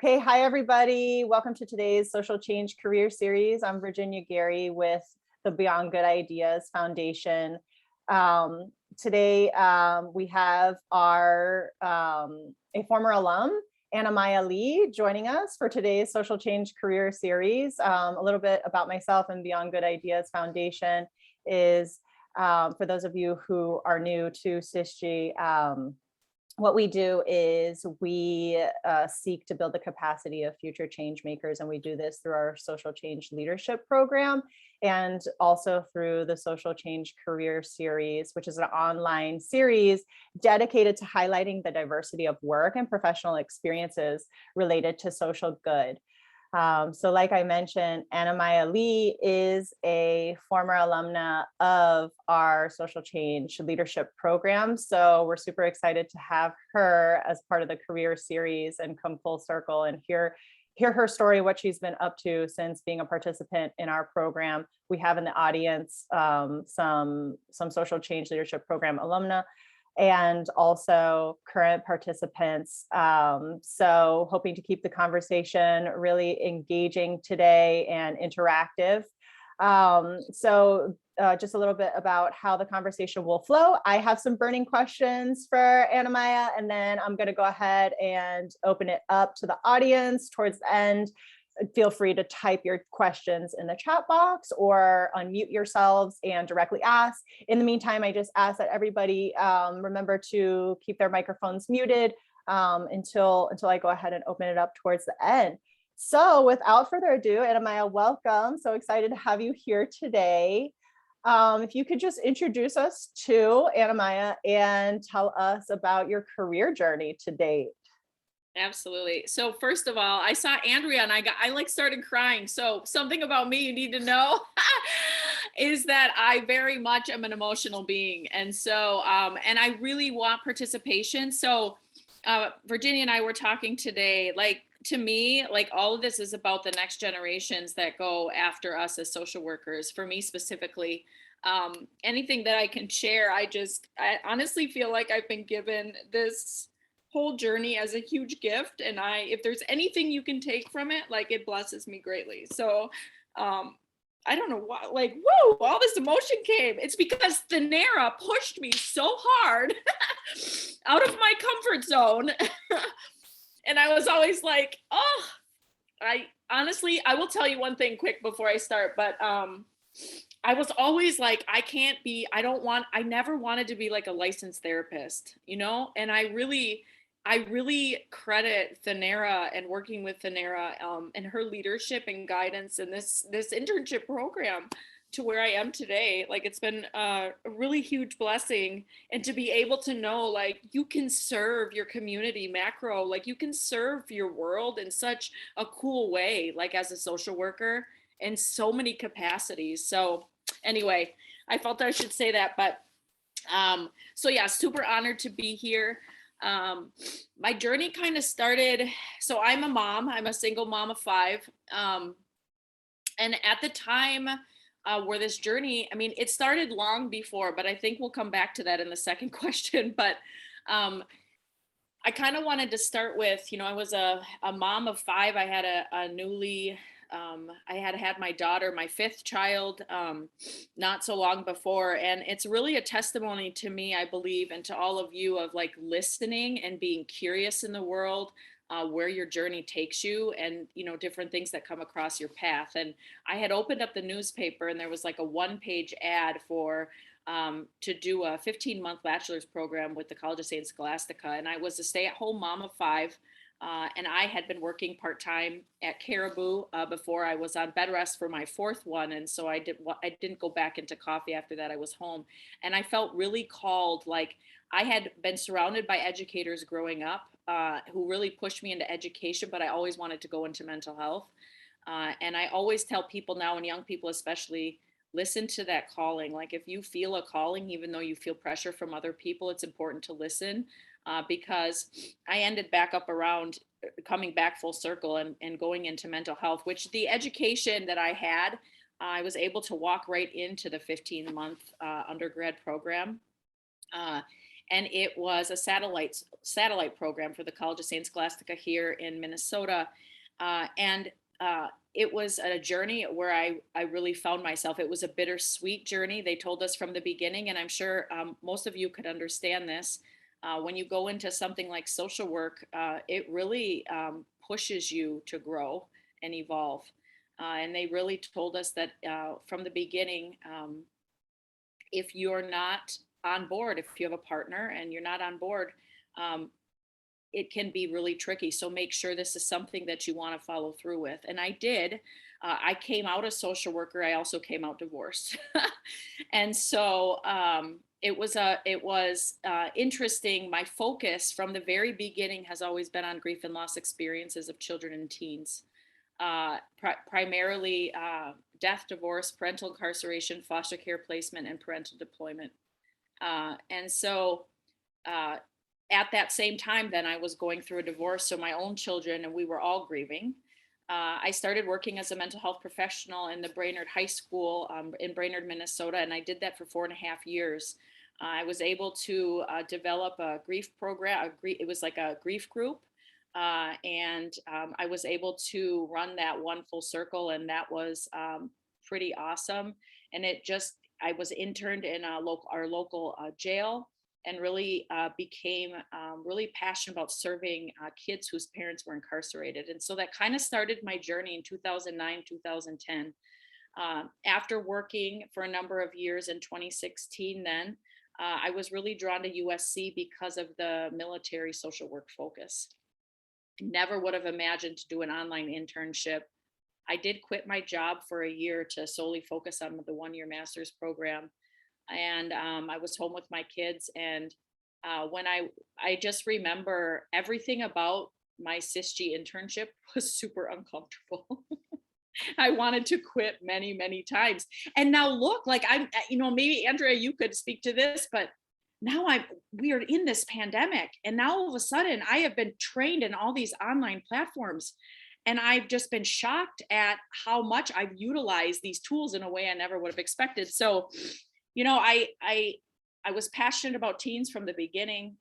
Okay, hi everybody. Welcome to today's Social Change Career Series. I'm Virginia Gary with the Beyond Good Ideas Foundation. Today we have a former alum, Anna-Maija joining us for today's Social Change Career Series. A little bit about myself and Beyond Good Ideas Foundation is, for those of you who are new to SISG, what we do is we seek to build the capacity of future change makers, and we do this through our social change leadership program and also through the Social Change Career Series, which is an online series dedicated to highlighting the diversity of work and professional experiences related to social good. So like I mentioned, Anna-Maija is a former alumna of our social change leadership program. So we're super excited to have her as part of the career series and come full circle and hear her story, what she's been up to since being a participant in our program. We have in the audience some social change leadership program alumna and also current participants. So hoping to keep the conversation really engaging today and interactive. Just a little bit about how the conversation will flow. I have some burning questions for Anna-Maija, and then I'm gonna go ahead and open it up to the audience towards the end. Feel free to type your questions in the chat box or unmute yourselves and directly ask. In the meantime, I just ask that everybody remember to keep their microphones muted until I go ahead and open it up towards the end. So without further ado, Anna-Maija, welcome. So excited to have you here today. If you could just introduce us to Anna-Maija and tell us about your career journey to date. Absolutely. So first of all, I saw Andrea and I like started crying. So something about me you need to know is that I very much am an emotional being. And so, and I really want participation. So Virginia and I were talking today, like to me, like all of this is about the next generations that go after us as social workers. For me specifically, anything that I can share, I honestly feel like I've been given this whole journey as a huge gift, and if there's anything you can take from it, like it blesses me greatly. So I don't know why, like, whoa, all this emotion came. It's because Thanera pushed me so hard out of my comfort zone. And I was always like, oh, I will tell you one thing quick before I start, but I was always like, I never wanted to be like a licensed therapist, you know? And I really credit Thanera and working with Thanera and her leadership and guidance and this internship program to where I am today. Like it's been a really huge blessing, and to be able to know like you can serve your community macro, like you can serve your world in such a cool way, like as a social worker in so many capacities. So anyway, I felt I should say that, but so yeah, super honored to be here. My journey kind of started, so I'm a single mom of 5. And at the time where this journey, I mean, it started long before, but I think we'll come back to that in the second question. But I kind of wanted to start with, I was a mom of 5. I had I had my daughter, my 5th child, not so long before. And it's really a testimony to me, I believe, and to all of you of like listening and being curious in the world, where your journey takes you and, different things that come across your path. And I had opened up the newspaper and there was like a 1-page ad for to do a 15-month bachelor's program with the College of St. Scholastica. And I was a stay-at-home mom of 5. And I had been working part-time at Caribou before I was on bed rest for my 4th one. And so I didn't go back into coffee after that. I was home, and I felt really called. Like I had been surrounded by educators growing up who really pushed me into education, but I always wanted to go into mental health. And I always tell people now, and young people especially, listen to that calling. Like if you feel a calling, even though you feel pressure from other people, it's important to listen. Because I ended back up around coming back full circle and going into mental health, which the education that I had, I was able to walk right into the 15-month undergrad program. and it was a satellite program for the College of Saint Scholastica here in Minnesota, and it was a journey where I really found myself. It was a bittersweet journey. They told us from the beginning, and I'm sure most of you could understand this. When you go into something like social work, it really pushes you to grow and evolve. And they really told us that from the beginning, if you're not on board, if you have a partner and you're not on board, um, it can be really tricky. So make sure this is something that you want to follow through with. And I did. I came out a social worker. I also came out divorced, and so it was interesting. My focus from the very beginning has always been on grief and loss experiences of children and teens, primarily death, divorce, parental incarceration, foster care placement, and parental deployment. And so uh, at that same time, then I was going through a divorce. So my own children and we were all grieving. I started working as a mental health professional in the Brainerd High School in Brainerd, Minnesota, and I did that for 4.5 years. I was able to develop a grief program. It was like a grief group, and I was able to run that one full circle, and that was pretty awesome. And I was interned in our local jail, and really became really passionate about serving kids whose parents were incarcerated. And so that kind of started my journey in 2009, 2010. After working for a number of years in 2016, then I was really drawn to USC because of the military social work focus. Never would have imagined to do an online internship. I did quit my job for a year to solely focus on the 1 year master's program. And I was home with my kids. And when I just remember everything about my CISG internship was super uncomfortable. I wanted to quit many, many times. And now look, like maybe Andrea, you could speak to this, but now we are in this pandemic. And now all of a sudden I have been trained in all these online platforms. And I've just been shocked at how much I've utilized these tools in a way I never would have expected. So, I was passionate about teens from the beginning,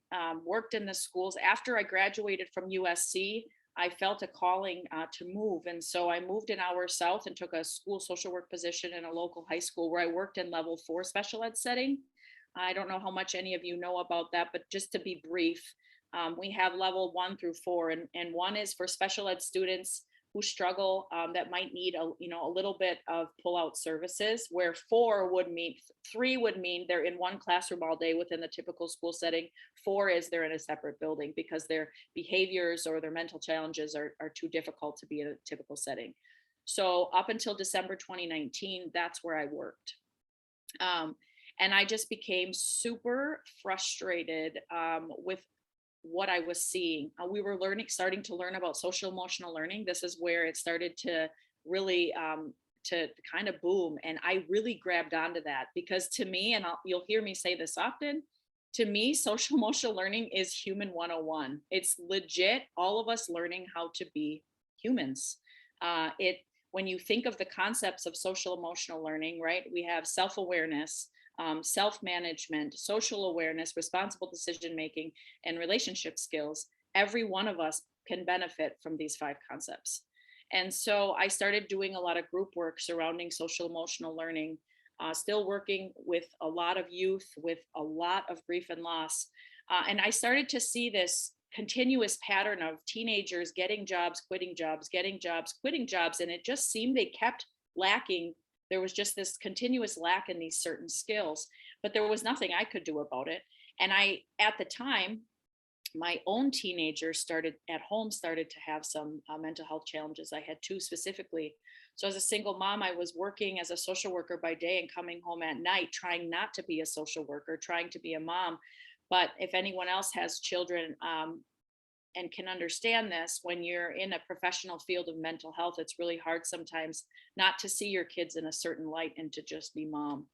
worked in the schools. After I graduated from USC, I felt a calling to move. And so I moved an hour south and took a school social work position in a local high school where I worked in level 4 special ed setting. I don't know how much any of you know about that, but just to be brief, we have level 1 through 4, and 1 is for special ed students who struggle, that might need a little bit of pull-out services, where 3 would mean they're in one classroom all day within the typical school setting. 4 is they're in a separate building because their behaviors or their mental challenges are too difficult to be in a typical setting. So up until December 2019, that's where I worked. And I just became super frustrated with what I was seeing. We were starting to learn about social emotional learning. This is where it started to really to kind of boom. And I really grabbed onto that because to me, and you'll hear me say this often, to me, social emotional learning is human 101. It's legit all of us learning how to be humans. When you think of the concepts of social emotional learning, right? We have self-awareness, self-management, social awareness, responsible decision-making, and relationship skills. Every one of us can benefit from these 5 concepts. And so I started doing a lot of group work surrounding social emotional learning, still working with a lot of youth with a lot of grief and loss. And I started to see this continuous pattern of teenagers getting jobs, quitting jobs, getting jobs, quitting jobs. And it just seemed they kept lacking. There was just this continuous lack in these certain skills, but there was nothing I could do about it. And at the time, my own teenagers started to have some mental health challenges. I had 2 specifically. So as a single mom, I was working as a social worker by day and coming home at night, trying not to be a social worker, trying to be a mom. But if anyone else has children, and can understand this, when you're in a professional field of mental health, it's really hard sometimes not to see your kids in a certain light and to just be mom.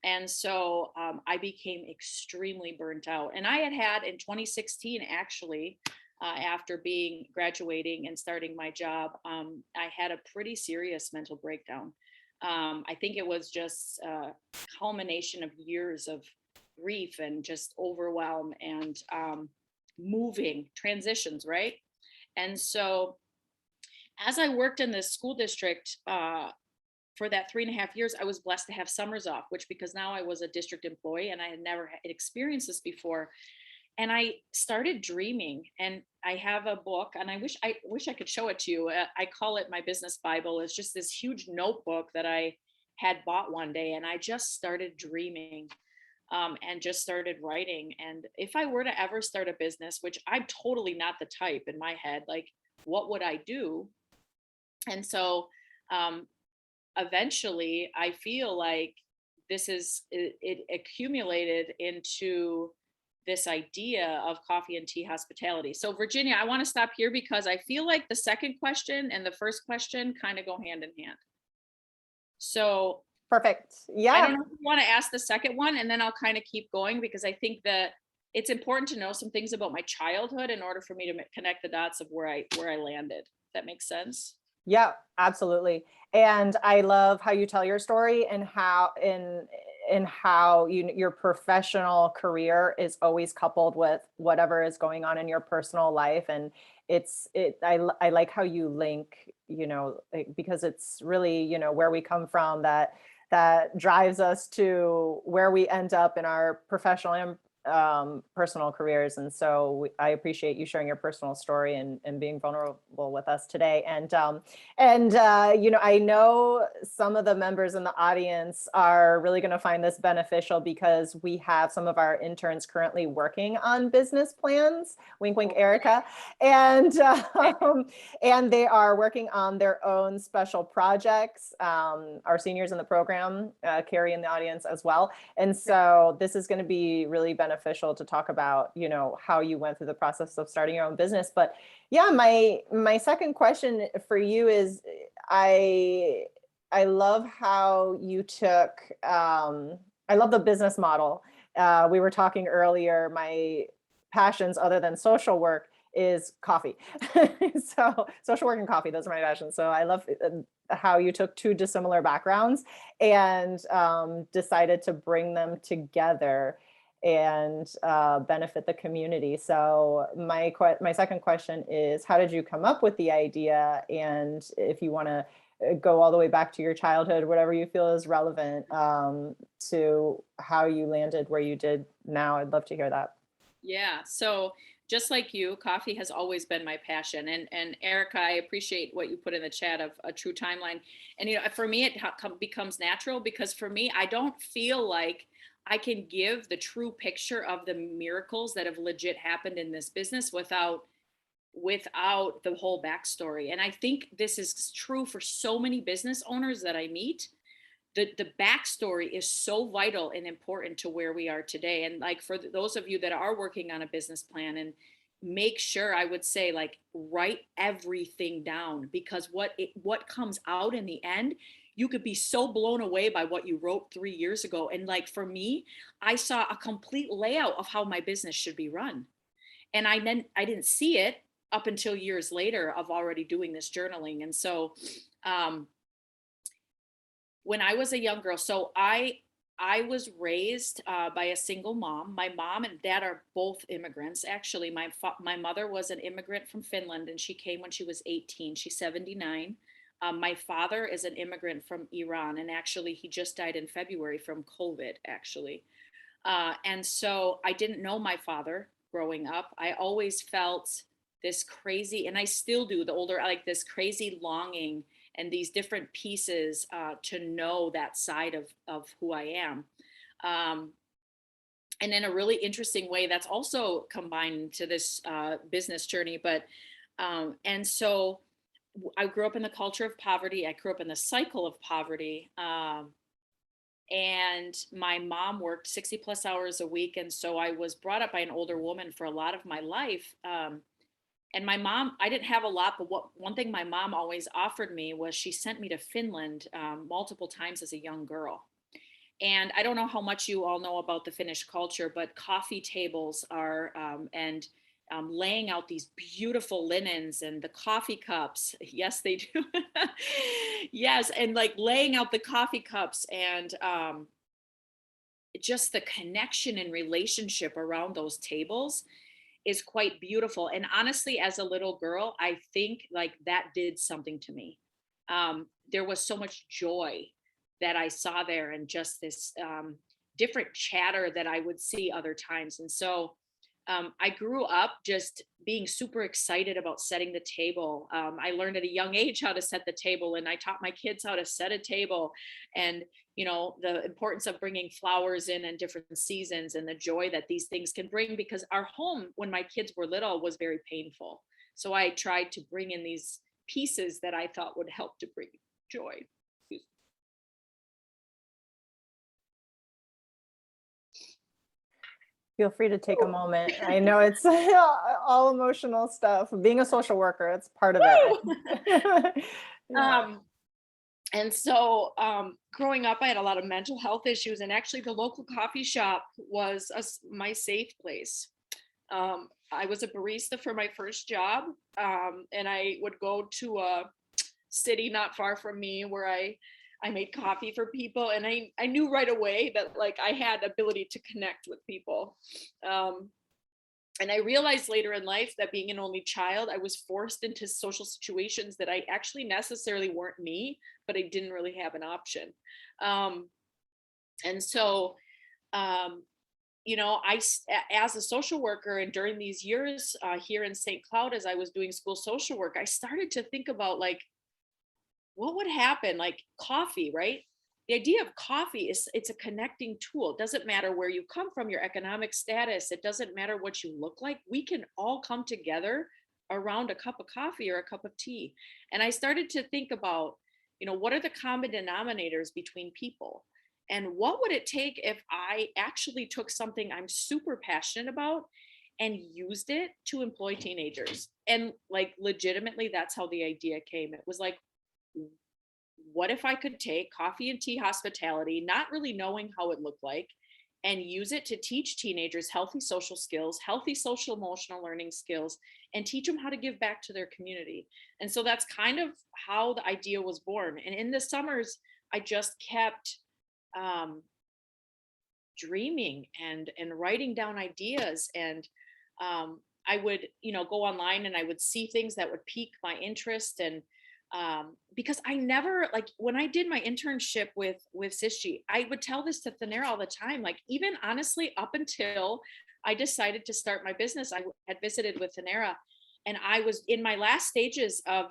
And so I became extremely burnt out. And I had in 2016, actually, after graduating and starting my job, I had a pretty serious mental breakdown. I think it was just a culmination of years of grief and just overwhelm and moving transitions, right? And so as I worked in the school district for that 3.5 years, I was blessed to have summers off, which because now I was a district employee and I had never experienced this before. And I started dreaming, and I have a book, and I wish I could show it to you. I call it my business Bible. It's just this huge notebook that I had bought one day, and I just started dreaming, and just started writing. And if I were to ever start a business, which I'm totally not the type in my head, like what would I do? And so um, eventually, I feel like it accumulated into this idea of coffee and tea hospitality. So Virginia, I want to stop here because I feel like the second question and the first question kind of go hand in hand. So Perfect. I Yeah. don't know if you want to ask the second one, and then I'll kind of keep going because I think that it's important to know some things about my childhood in order for me to connect the dots of where I landed. That makes sense. Yeah, absolutely. And I love how you tell your story and how your professional career is always coupled with whatever is going on in your personal life. And I like how you link, because it's really, where we come from that drives us to where we end up in our professional and personal careers. And so I appreciate you sharing your personal story and being vulnerable with us today. I know some of the members in the audience are really going to find this beneficial because we have some of our interns currently working on business plans. Wink, wink, Erica. And and they are working on their own special projects. Our seniors in the program, Carrie in the audience as well. And so this is going to be really beneficial to talk about, how you went through the process of starting your own business. But yeah, my second question for you is I love how you took I love the business model. We were talking earlier, my passions other than social work is coffee. So social work and coffee, those are my passions. So I love how you took two dissimilar backgrounds and decided to bring them together and benefit the community. So my second question is, how did you come up with the idea? And if you want to go all the way back to your childhood, whatever you feel is relevant to how you landed where you did now, I'd love to hear that. Yeah. So just like you, coffee has always been my passion. And Erica, I appreciate what you put in the chat of a true timeline. And for me, it becomes natural because for me, I don't feel like I can give the true picture of the miracles that have legit happened in this business without the whole backstory. And I think this is true for so many business owners that I meet. The backstory is so vital and important to where we are today. And like for those of you that are working on a business plan, and make sure, I would say, like, write everything down, because what comes out in the end, you could be so blown away by what you wrote 3 years ago. And like for me, I saw a complete layout of how my business should be run. And I didn't see it up until years later of already doing this journaling. And so when I was a young girl, so I was raised by a single mom. My mom and dad are both immigrants. Actually, my mother was an immigrant from Finland, and she came when she was 18. She's 79. My father is an immigrant from Iran, and actually, he just died in February from COVID, actually. And so I didn't know my father growing up. I always felt this crazy, and I still do, the older, like this crazy longing and these different pieces to know that side of who I am. And in a really interesting way, that's also combined to this business journey. And so I grew up in the culture of poverty. I grew up in the cycle of poverty. And my mom worked 60 plus hours a week. And so I was brought up by an older woman for a lot of my life. And my mom, I didn't have a lot, but one thing my mom always offered me was she sent me to Finland multiple times as a young girl. And I don't know how much you all know about the Finnish culture, but coffee tables are, and laying out these beautiful linens and the coffee cups. Yes, they do. Yes. And like laying out the coffee cups and just the connection and relationship around those tables is quite beautiful. And honestly, as a little girl, I think like that did something to me. There was so much joy that I saw there, and just this different chatter that I would see other times. And so I grew up just being super excited about setting the table. I learned at a young age how to set the table, and I taught my kids how to set a table, and the importance of bringing flowers in different seasons, and the joy that these things can bring, because our home when my kids were little was very painful. So I tried to bring in these pieces that I thought would help to bring joy. Feel free to take a moment. I know it's all emotional stuff. Being a social worker, it's part of it. Yeah. And so growing up, I had a lot of mental health issues, and actually the local coffee shop was my safe place. I was a barista for my first job, and I would go to a city not far from me where I made coffee for people, and I knew right away that like I had ability to connect with people. Um, and I realized later in life that being an only child, I was forced into social situations that I actually necessarily weren't me, but I didn't really have an option. Um, and so, um, as a social worker, and during these years here in St. Cloud, as I was doing school social work, I started to think about like, what would happen? Like coffee, right? The idea of coffee is it's a connecting tool. It doesn't matter where you come from, your economic status. It doesn't matter what you look like. We can all come together around a cup of coffee or a cup of tea. And I started to think about, what are the common denominators between people? And what would it take if I actually took something I'm super passionate about and used it to employ teenagers? And like legitimately, that's how the idea came. It was like, what if I could take coffee and tea hospitality, not really knowing how it looked like, and use it to teach teenagers healthy social skills, healthy social emotional learning skills, and teach them how to give back to their community? And so that's kind of how the idea was born. And in the summers, I just kept um, dreaming and writing down ideas. And I would go online and I would see things that would pique my interest. And because I never, like when I did my internship with Sishi, I would tell this to Thanera all the time. Like even honestly, up until I decided to start my business, I had visited with Thanera, and I was in my last stages of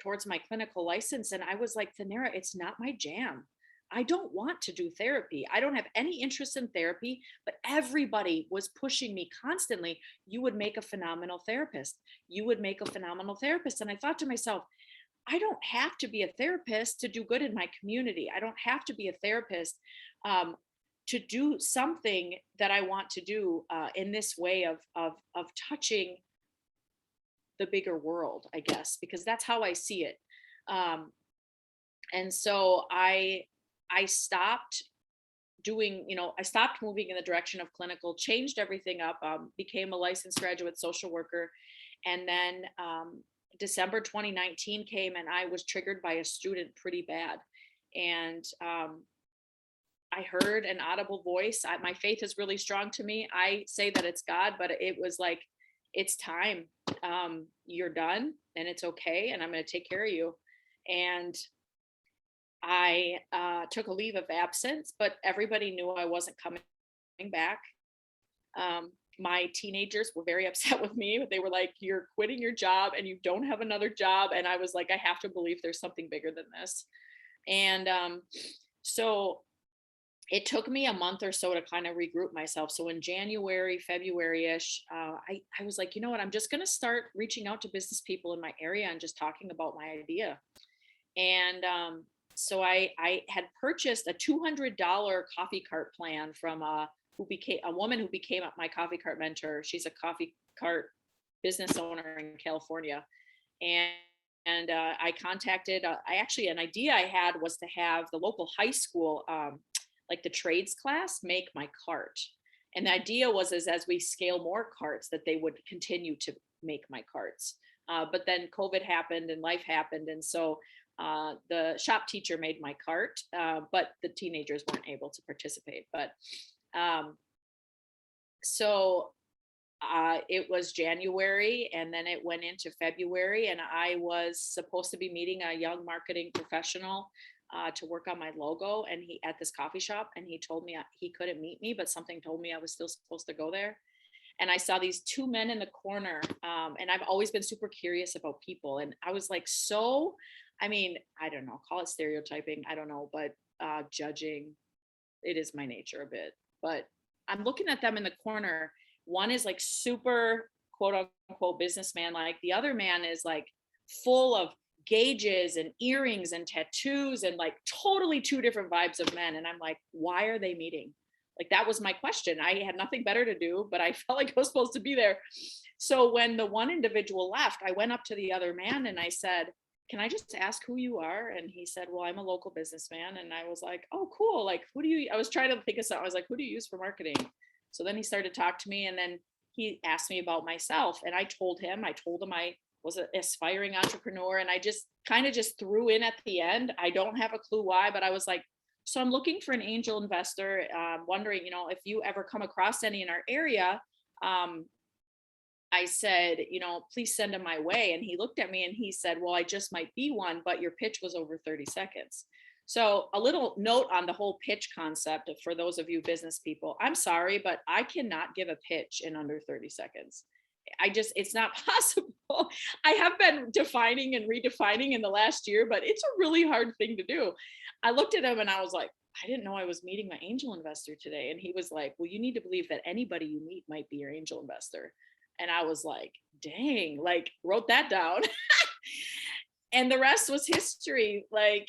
towards my clinical license, and I was like, Thanera, it's not my jam. I don't want to do therapy. I don't have any interest in therapy, but everybody was pushing me constantly. You would make a phenomenal therapist. You would make a phenomenal therapist. And I thought to myself, I don't have to be a therapist to do good in my community. I don't have to be a therapist um, to do something that I want to do in this way of touching the bigger world, I guess, because that's how I see it. Um, and so I stopped doing, I stopped moving in the direction of clinical, changed everything up, became a licensed graduate social worker. And then December 2019 came, and I was triggered by a student pretty bad. And I heard an audible voice. My faith is really strong to me. I say that it's God, but it was like, it's time. You're done, and it's okay. And I'm going to take care of you. And I took a leave of absence, but everybody knew I wasn't coming back. My teenagers were very upset with me. They were like, you're quitting your job and you don't have another job. And I was like, I have to believe there's something bigger than this. And so it took me a month or so to kind of regroup myself. So in January, February-ish, I was like, you know what, I'm just going to start reaching out to business people in my area and just talking about my idea. And so I had purchased a $200 coffee cart plan from a woman who became my coffee cart mentor. She's a coffee cart business owner in California. And I contacted, an idea I had was to have the local high school, like the trades class, make my cart. And the idea was as we scale more carts, that they would continue to make my carts. But then COVID happened and life happened. And so The shop teacher made my cart, but the teenagers weren't able to participate. But so it was January, and then it went into February, and I was supposed to be meeting a young marketing professional to work on my logo, and he at this coffee shop, and he told me he couldn't meet me, but something told me I was still supposed to go there. And I saw these two men in the corner, and I've always been super curious about people, and I was like, so, I mean, I don't know, call it stereotyping, I don't know, but judging, it is my nature a bit. But I'm looking at them in the corner. One is like super quote unquote businessman, like the other man is like full of gauges and earrings and tattoos and like totally two different vibes of men. And I'm like, why are they meeting? Like that was my question. I had nothing better to do, but I felt like I was supposed to be there. So when the one individual left, I went up to the other man and I said, can I just ask who you are? And he said, well, I'm a local businessman. And I was like, oh, cool. Like, who do you, I was trying to think of something. I was like, who do you use for marketing? So then he started to talk to me, and then he asked me about myself, and I told him I was an aspiring entrepreneur, and I just kind of just threw in at the end. I don't have a clue why, but I was like, so I'm looking for an angel investor, wondering, you know, if you ever come across any in our area. I said, you know, please send them my way. And he looked at me and he said, well, I just might be one, but your pitch was over 30 seconds. So a little note on the whole pitch concept for those of you business people. I'm sorry, but I cannot give a pitch in under 30 seconds. It's not possible. I have been defining and redefining in the last year, but it's a really hard thing to do. I looked at him and I was like, I didn't know I was meeting my angel investor today. And he was like, well, you need to believe that anybody you meet might be your angel investor. And I was like, dang, like wrote that down. And the rest was history. Like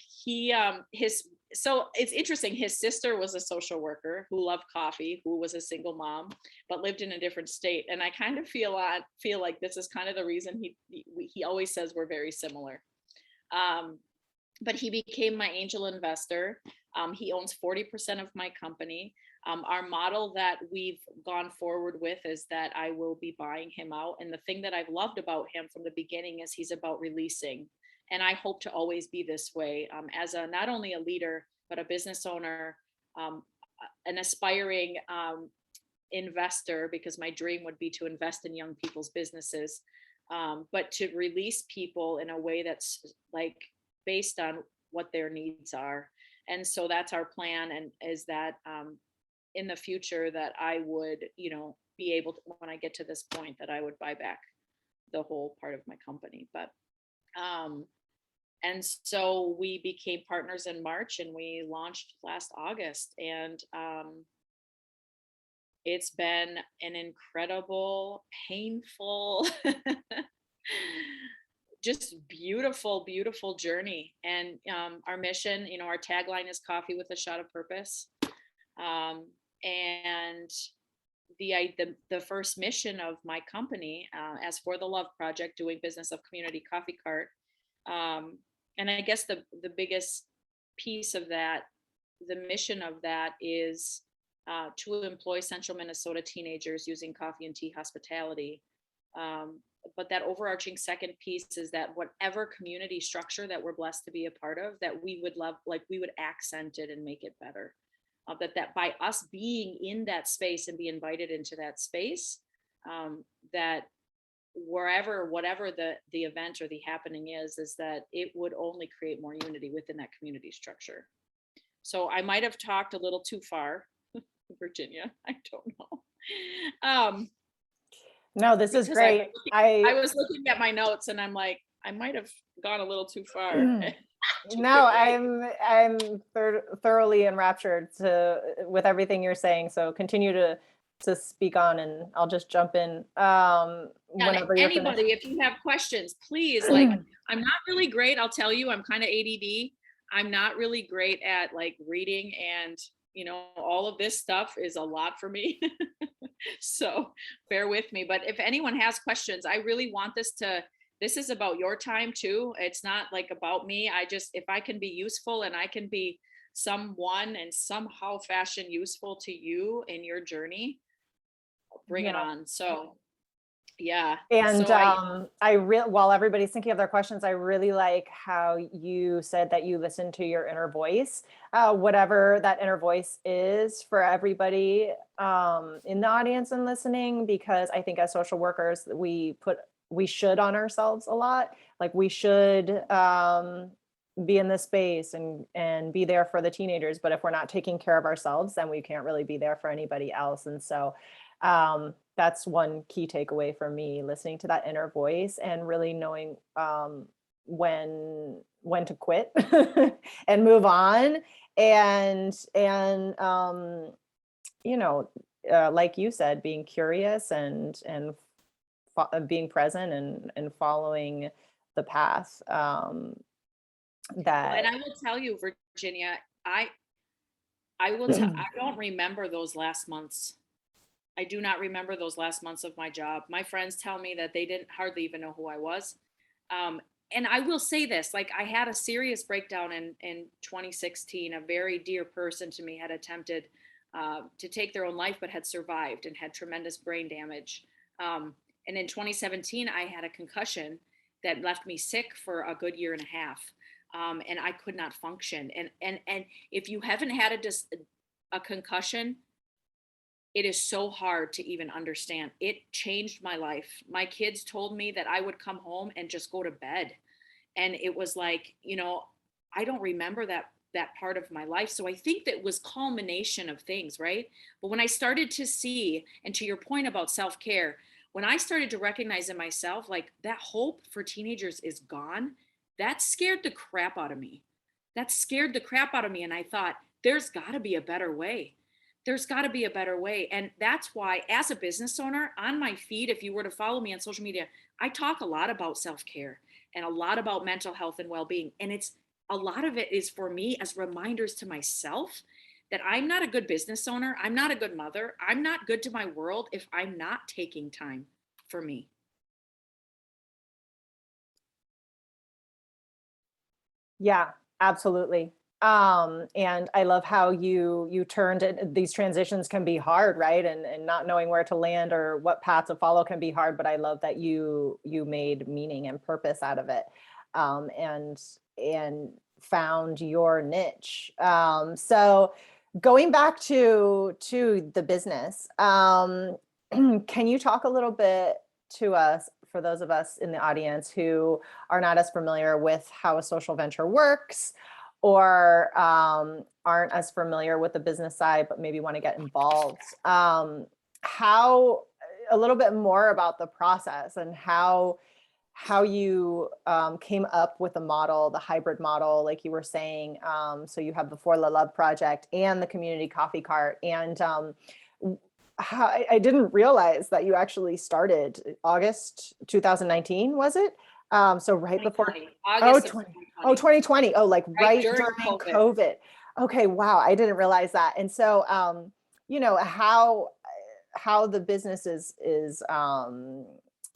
so it's interesting. His sister was a social worker who loved coffee, who was a single mom, but lived in a different state. And I kind of feel like this is kind of the reason he always says we're very similar. But he became my angel investor. He owns 40% of my company. Our model that we've gone forward with is that I will be buying him out. And the thing that I've loved about him from the beginning is he's about releasing. And I hope to always be this way, as not only a leader, but a business owner, an aspiring investor, because my dream would be to invest in young people's businesses, but to release people in a way that's like based on what their needs are. And so that's our plan, and is that in the future that I would, you know, be able to, when I get to this point, that I would buy back the whole part of my company. But and so we became partners in March, and we launched last August. And it's been an incredible, painful, just beautiful, beautiful journey. And our mission, you know, our tagline is coffee with a shot of purpose. And the first mission of my company, as For the Love Project, doing business of community coffee cart. And I guess the biggest piece of that, the mission of that is to employ Central Minnesota teenagers using coffee and tea hospitality. But that overarching second piece is that whatever community structure that we're blessed to be a part of, that we would love, like we would accent it and make it better. That by us being in that space and be invited into that space, that whatever the event or the happening is that it would only create more unity within that community structure. So I might have talked a little too far, Virginia. I don't know. No, this is great. I was looking at my notes and I'm like, I might have gone a little too far. No, I'm thoroughly enraptured with everything you're saying. So continue to speak on, and I'll just jump in whenever you're anybody finished. If you have questions, please. Like, I'm not really great, I'll tell you, I'm kind of ADD. I'm not really great at like reading, and you know, all of this stuff is a lot for me. So bear with me. But if anyone has questions, I really want this is about your time too. It's not like about me. If I can be useful and I can be someone and somehow fashion useful to you in your journey, bring it on. So Yeah. And So I, while everybody's thinking of their questions, I really like how you said that you listen to your inner voice, whatever that inner voice is for everybody in the audience and listening, because I think as social workers, we should on ourselves a lot. Like we should be in this space and be there for the teenagers. But if we're not taking care of ourselves, then we can't really be there for anybody else. And so that's one key takeaway for me, listening to that inner voice and really knowing when to quit and move on. And you know, like you said, being curious and being present and following the path well, and that I will tell you, Virginia, I will tell, I don't remember those last months. I do not remember those last months of my job. My friends tell me that they didn't hardly even know who I was. And I will say this, like I had a serious breakdown in 2016. A very dear person to me had attempted to take their own life, but had survived and had tremendous brain damage. And in 2017, I had a concussion that left me sick for a good year and a half. And I could not function. And if you haven't had a concussion, it is so hard to even understand. It changed my life. My kids told me that I would come home and just go to bed. And it was like, I don't remember that part of my life. So I think that was culmination of things, right? But when I started to see, and to your point about self-care, when I started to recognize in myself like that hope for teenagers is gone, that scared the crap out of me. That scared the crap out of me. And I thought, there's got to be a better way. There's got to be a better way. And that's why, as a business owner, on my feed, if you were to follow me on social media, I talk a lot about self care and a lot about mental health and well being. And it's a lot of it is for me as reminders to myself that I'm not a good business owner. I'm not a good mother. I'm not good to my world if I'm not taking time for me. Yeah, absolutely. And I love how you turned it. These transitions can be hard, right? And not knowing where to land or what path to follow can be hard, but I love that you made meaning and purpose out of it. And found your niche. So going back to the business, can you talk a little bit to us, for those of us in the audience who are not as familiar with how a social venture works, or aren't as familiar with the business side, but maybe want to get involved? How A little bit more about the process and how you came up with the model, the hybrid model, like you were saying. So you have the For the Love Project and the community coffee cart. And I didn't realize that you actually started August 2019, was it? So right before, 2020, oh, August of 20, oh, 2020, 2020. Oh, like right right during during COVID. COVID. Okay, wow, I didn't realize that. And so, how the business is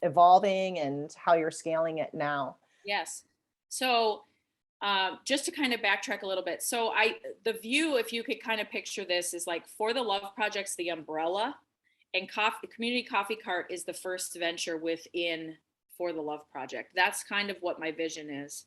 evolving and how you're scaling it now. Yes. So just to kind of backtrack a little bit. So the view, if you could kind of picture this, is like For the Love Project's the umbrella, and Community Coffee Cart is the first venture within For the Love Project. That's kind of what my vision is,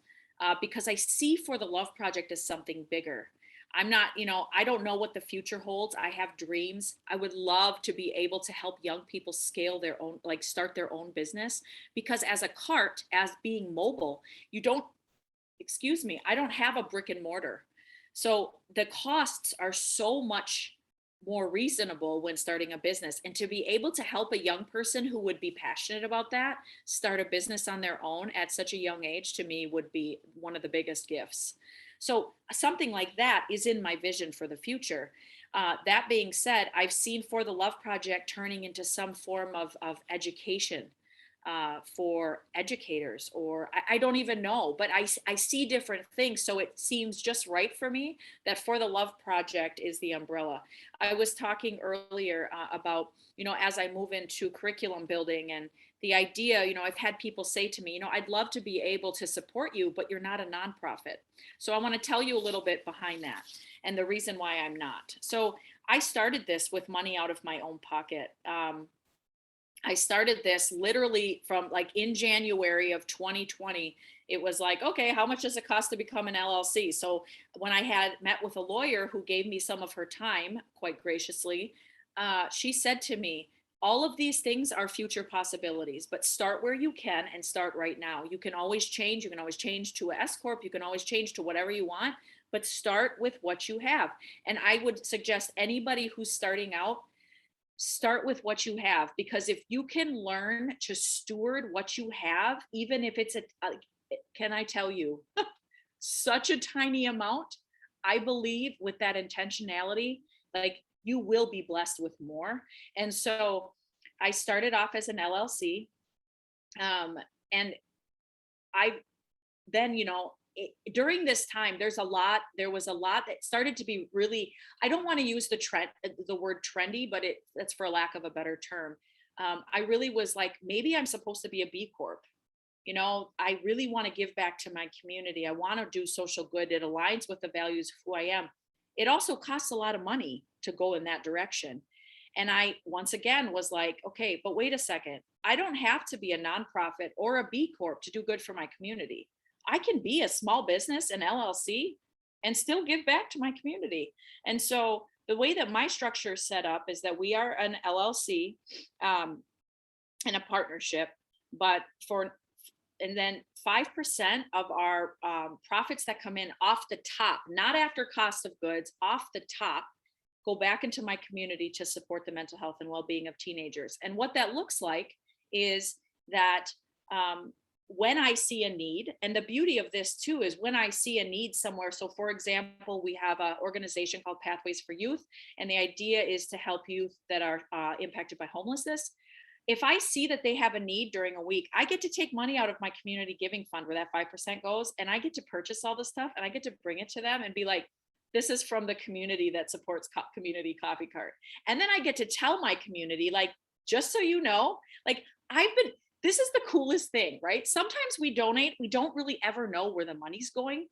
because I see For the Love Project as something bigger. I'm not, I don't know what the future holds. I have dreams. I would love to be able to help young people scale their own, like start their own business, because as a cart, as being mobile, you don't, excuse me, I don't have a brick and mortar. So the costs are so much more reasonable when starting a business. And to be able to help a young person who would be passionate about that start a business on their own at such a young age, to me, would be one of the biggest gifts. So something like that is in my vision for the future. That being said, I've seen For the Love Project turning into some form of education for educators, or I don't even know, but I see different things. So it seems just right for me that For the Love Project is the umbrella. I was talking earlier about, as I move into curriculum building and the idea, I've had people say to me, I'd love to be able to support you, but you're not a nonprofit. So I want to tell you a little bit behind that and the reason why I'm not. So I started this with money out of my own pocket. I started this literally from like in January of 2020. It was like, okay, how much does it cost to become an LLC? So when I had met with a lawyer who gave me some of her time quite graciously, she said to me, all of these things are future possibilities, but start where you can and start right now. You can always change. You can always change to a S Corp. You can always change to whatever you want, but start with what you have. And I would suggest anybody who's starting out, start with what you have, because if you can learn to steward what you have, even if it's can I tell you, such a tiny amount, I believe with that intentionality, like you will be blessed with more. And so I started off as an LLC. And I then, during this time, there was a lot that started to be really, I don't want to use the word trendy, but that's for lack of a better term. I really was like, maybe I'm supposed to be a B Corp. I really want to give back to my community. I want to do social good. It aligns with the values of who I am. It also costs a lot of money to go in that direction. And I, once again, was like, okay, but wait a second. I don't have to be a nonprofit or a B Corp to do good for my community. I can be a small business, an LLC, and still give back to my community. And so the way that my structure is set up is that we are an LLC, and a partnership, but and then 5% of our profits that come in off the top, not after cost of goods, off the top, go back into my community to support the mental health and well-being of teenagers. And what that looks like is that when I see a need, and the beauty of this too is when I see a need somewhere. So for example, we have an organization called Pathways for Youth, and the idea is to help youth that are impacted by homelessness. If I see that they have a need during a week, I get to take money out of my community giving fund where that 5% goes, and I get to purchase all the stuff, and I get to bring it to them and be like, this is from the community that supports community coffee cart. And then I get to tell my community, like, just so you know, like this is the coolest thing, right? Sometimes we donate, we don't really ever know where the money's going.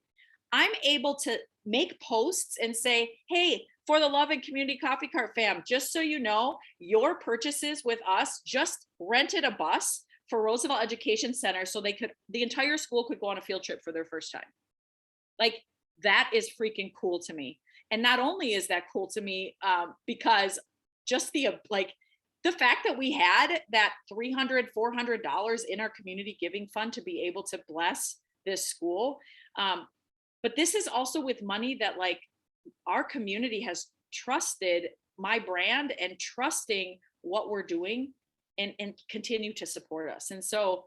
I'm able to make posts and say, hey, for the Love and Community Coffee Cart fam, just so you know, your purchases with us just rented a bus for Roosevelt Education Center so the entire school could go on a field trip for their first time. Like, that is freaking cool to me. And not only is that cool to me, because just the fact that we had that $300-400 in our community giving fund to be able to bless this school. But this is also with money that like our community has trusted my brand and trusting what we're doing, and continue to support us. And so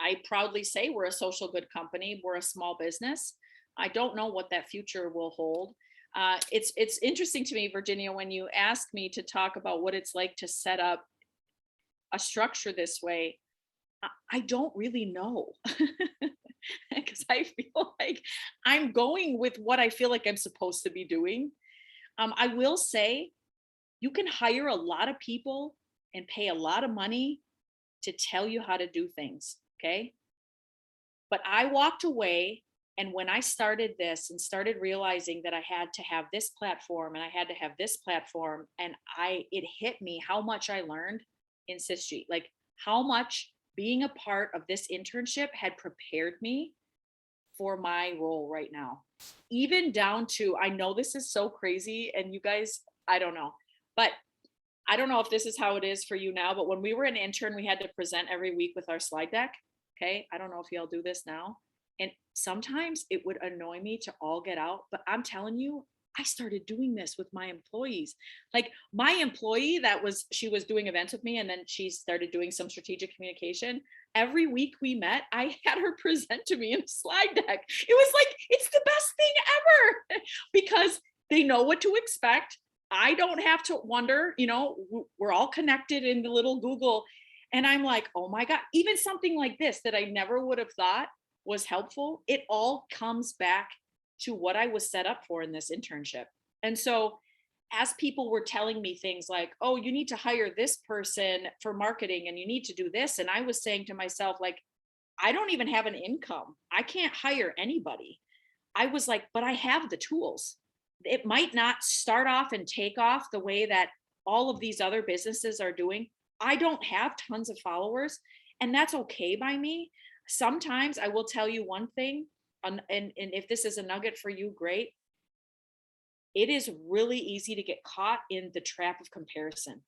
I proudly say we're a social good company. We're a small business. I don't know what that future will hold. It's interesting to me, Virginia, when you ask me to talk about what it's like to set up a structure this way. I don't really know, because I feel like I'm going with what I feel like I'm supposed to be doing. I will say you can hire a lot of people and pay a lot of money to tell you how to do things. Okay. But I walked away. And when I started this and started realizing that I had to have this platform and I had to have this platform, and it hit me how much I learned in CISG, like how much being a part of this internship had prepared me for my role right now. Even down to, I know this is so crazy, and you guys, I don't know, but I don't know if this is how it is for you now, but when we were an intern, we had to present every week with our slide deck. Okay. I don't know if y'all do this now. And sometimes it would annoy me to all get out, but I'm telling you, I started doing this with my employees. Like my employee she was doing events with me, and then she started doing some strategic communication. Every week we met, I had her present to me in a slide deck. It was like, it's the best thing ever because they know what to expect. I don't have to wonder, we're all connected in the little Google. And I'm like, oh my God, even something like this that I never would have thought was helpful. It all comes back to what I was set up for in this internship. And so as people were telling me things like, oh, you need to hire this person for marketing and you need to do this. And I was saying to myself, like, I don't even have an income. I can't hire anybody. I was like, but I have the tools. It might not start off and take off the way that all of these other businesses are doing. I don't have tons of followers, and that's okay by me. Sometimes I will tell you one thing, and if this is a nugget for you, great. It is really easy to get caught in the trap of comparison.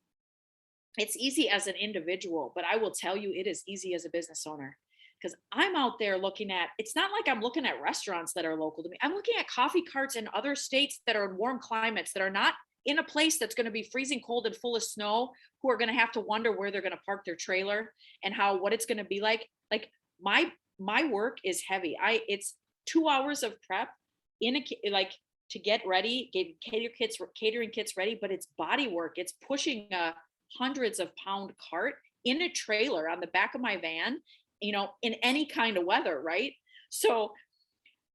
It's easy as an individual, but I will tell you it is easy as a business owner, because I'm out there looking at, it's not like I'm looking at restaurants that are local to me. I'm looking at coffee carts in other states that are in warm climates, that are not in a place that's going to be freezing cold and full of snow, who are going to have to wonder where they're going to park their trailer and how, what it's going to be like. Like my work is heavy. It's 2 hours of prep in like to get ready, get catering kits ready, but it's body work. It's pushing a hundreds of pound cart in a trailer on the back of my van, in any kind of weather, right? So,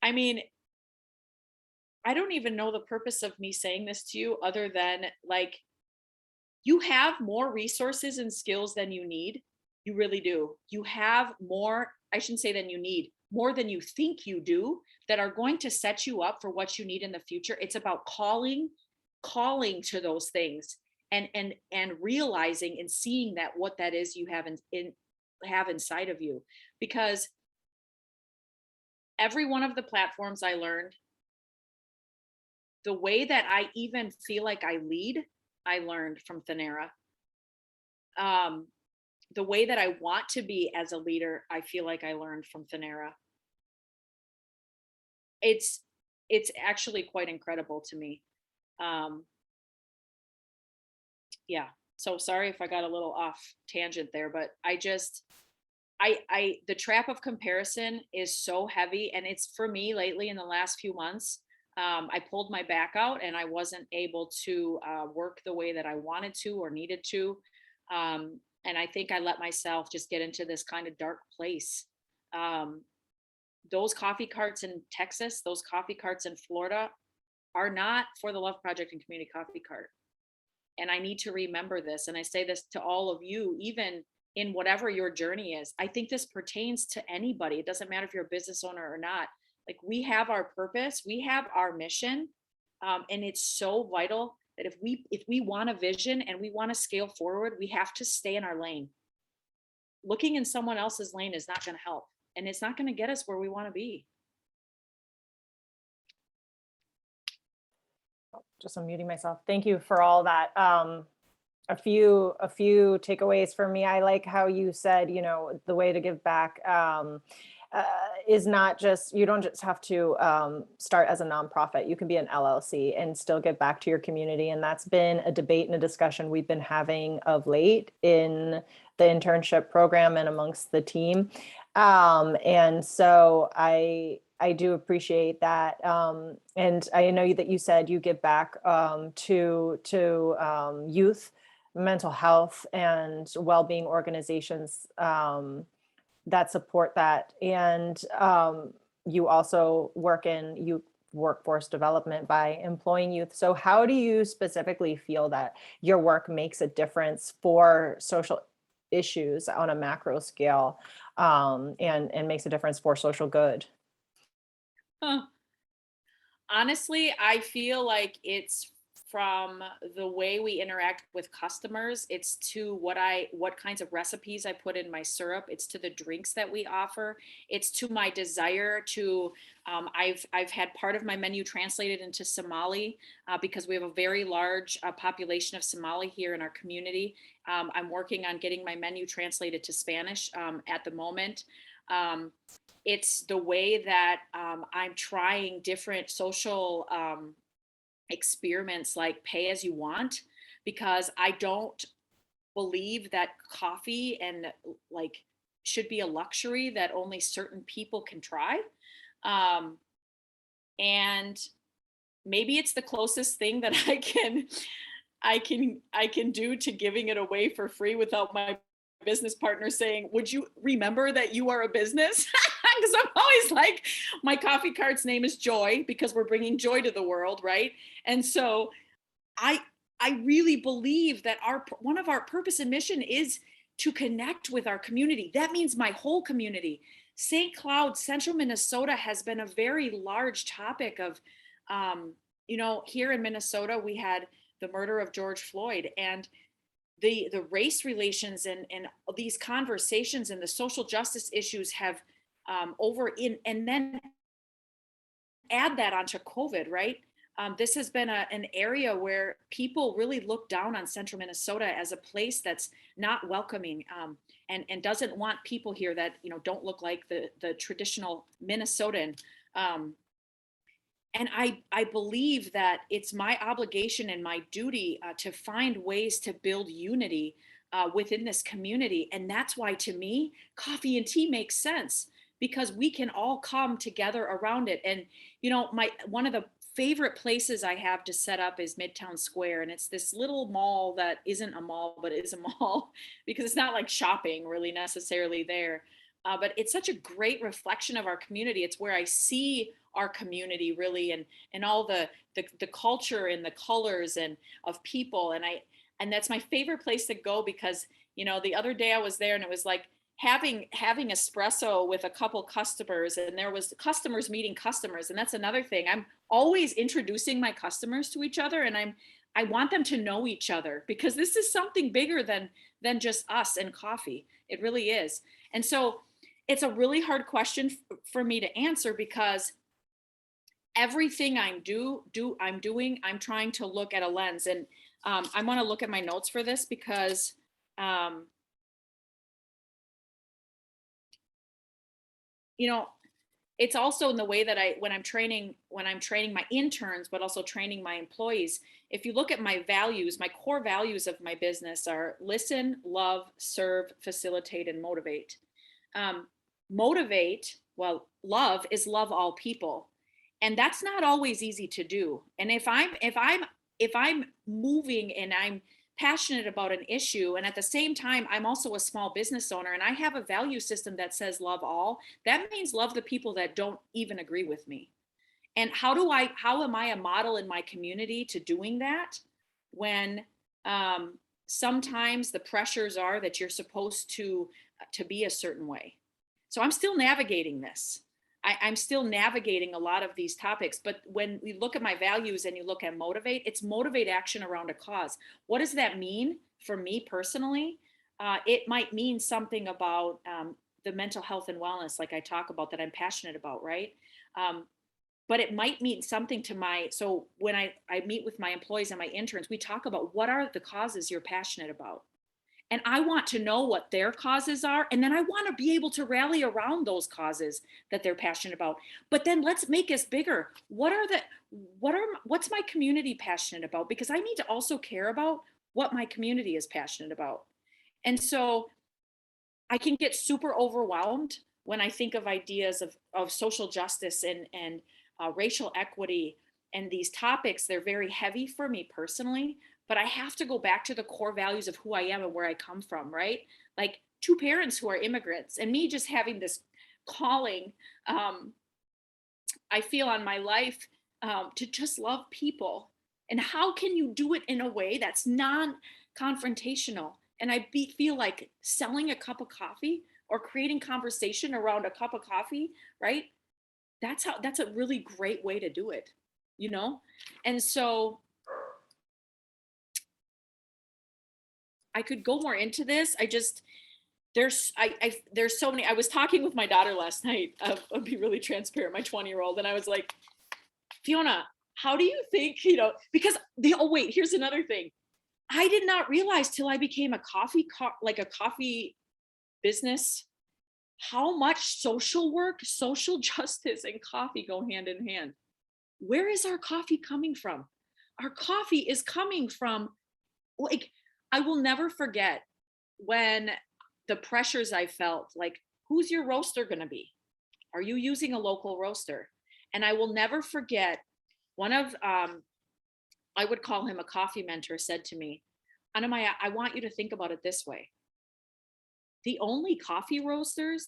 I mean, I don't even know the purpose of me saying this to you other than, like, you have more resources and skills than you need. You really do. You have more, I shouldn't say than you need, more than you think you do, that are going to set you up for what you need in the future. It's about calling to those things, and realizing and seeing that what that is you have inside of you. Because every one of the platforms I learned, the way that I even feel like I lead, I learned from Thanera. The way that I want to be as a leader, I feel like I learned from Thanera. It's actually quite incredible to me. Yeah. So sorry if I got a little off tangent there, but the trap of comparison is so heavy, and it's, for me lately in the last few months. I pulled my back out, and I wasn't able to work the way that I wanted to or needed to. And I think I let myself just get into this kind of dark place. Those coffee carts in Texas, those coffee carts in Florida are not for the Love Project and Community Coffee Cart. And I need to remember this. And I say this to all of you, even in whatever your journey is. I think this pertains to anybody. It doesn't matter if you're a business owner or not. Like, we have our purpose, we have our mission. And it's so vital that if we want a vision and we want to scale forward, we have to stay in our lane. Looking in someone else's lane is not going to help, and it's not going to get us where we want to be. Just unmuting myself. Thank you for all that. A few takeaways for me. I like how you said, the way to give back is not just, you don't just have to start as a nonprofit. You can be an LLC and still give back to your community. And that's been a debate and a discussion we've been having of late in the internship program and amongst the team. And so I do appreciate that. And I know that you said you give back to youth, mental health, and well-being organizations that support that. And you also work in youth workforce development by employing youth. So how do you specifically feel that your work makes a difference for social issues on a macro scale, and makes a difference for social good? Honestly, I feel like it's from the way we interact with customers. It's to what kinds of recipes I put in my syrup. It's to the drinks that we offer. It's to my desire to, I've had part of my menu translated into Somali because we have a very large population of Somali here in our community. I'm working on getting my menu translated to Spanish at the moment. It's the way that I'm trying different social experiments, like pay as you want, because I don't believe that coffee and like should be a luxury that only certain people can try. And maybe it's the closest thing that I can do to giving it away for free without my business partner saying, would you remember that you are a business? Because I'm always like, my coffee cart's name is Joy, because we're bringing joy to the world, right? And so I really believe that one of our purpose and mission is to connect with our community. That means my whole community. St. Cloud, Central Minnesota has been a very large topic of, here in Minnesota, we had the murder of George Floyd, and the race relations and these conversations and the social justice issues have over in, and then add that onto COVID, right? This has been an area where people really look down on central Minnesota as a place that's not welcoming, and doesn't want people here that, don't look like the traditional Minnesotan. Um, and I believe that it's my obligation and my duty to find ways to build unity within this community. And that's why, to me, coffee and tea makes sense, because we can all come together around it. And my one of the favorite places I have to set up is Midtown Square, and it's this little mall that isn't a mall but is a mall because it's not like shopping really necessarily there. But it's such a great reflection of our community. It's where I see our community really, and all the culture and the colors and of people. And that's my favorite place to go, because the other day I was there and it was like having espresso with a couple customers, and there was customers meeting customers. And that's another thing. I'm always introducing my customers to each other, and I want them to know each other, because this is something bigger than just us and coffee. It really is. And so it's a really hard question for me to answer, because everything I'm doing, I'm trying to look at a lens. And I want to look at my notes for this, because it's also in the way that when I'm training my interns, but also training my employees. If you look at my values, my core values of my business are listen, love, serve, facilitate, and motivate. Motivate, well, love is love all people, and that's not always easy to do. And if I'm moving and I'm passionate about an issue, and at the same time I'm also a small business owner, and I have a value system that says love all, that means love the people that don't even agree with me. And how am I a model in my community to doing that, when sometimes the pressures are that you're supposed to be a certain way? So I'm still navigating this. I'm still navigating a lot of these topics. But when we look at my values and you look at motivate, it's motivate action around a cause. What does that mean for me personally? It might mean something about the mental health and wellness, like I talk about, that I'm passionate about, right? But it might mean something so when I meet with my employees and my interns, we talk about what are the causes you're passionate about. And I want to know what their causes are. And then I want to be able to rally around those causes that they're passionate about. But then let's make us bigger. What's my community passionate about? Because I need to also care about what my community is passionate about. And so I can get super overwhelmed when I think of ideas of social justice and racial equity and these topics. They're very heavy for me personally, but I have to go back to the core values of who I am and where I come from, right? Like two parents who are immigrants, and me just having this calling, I feel, on my life, to just love people. And how can you do it in a way that's non-confrontational? And feel like selling a cup of coffee or creating conversation around a cup of coffee, right? That's a really great way to do it, And so I could go more into this. There's so many. I was talking with my daughter last night. I'll be really transparent, my 20-year-old, and I was like, Fiona, how do you think, because oh wait, here's another thing. I did not realize till I became a coffee business, how much social work, social justice, and coffee go hand in hand. Where is our coffee coming from? Our coffee is coming from, like, I will never forget when the pressures I felt, like, who's your roaster going to be? Are you using a local roaster? And I will never forget one of, I would call him a coffee mentor, said to me, Anna-Maija, I want you to think about it this way. The only coffee roasters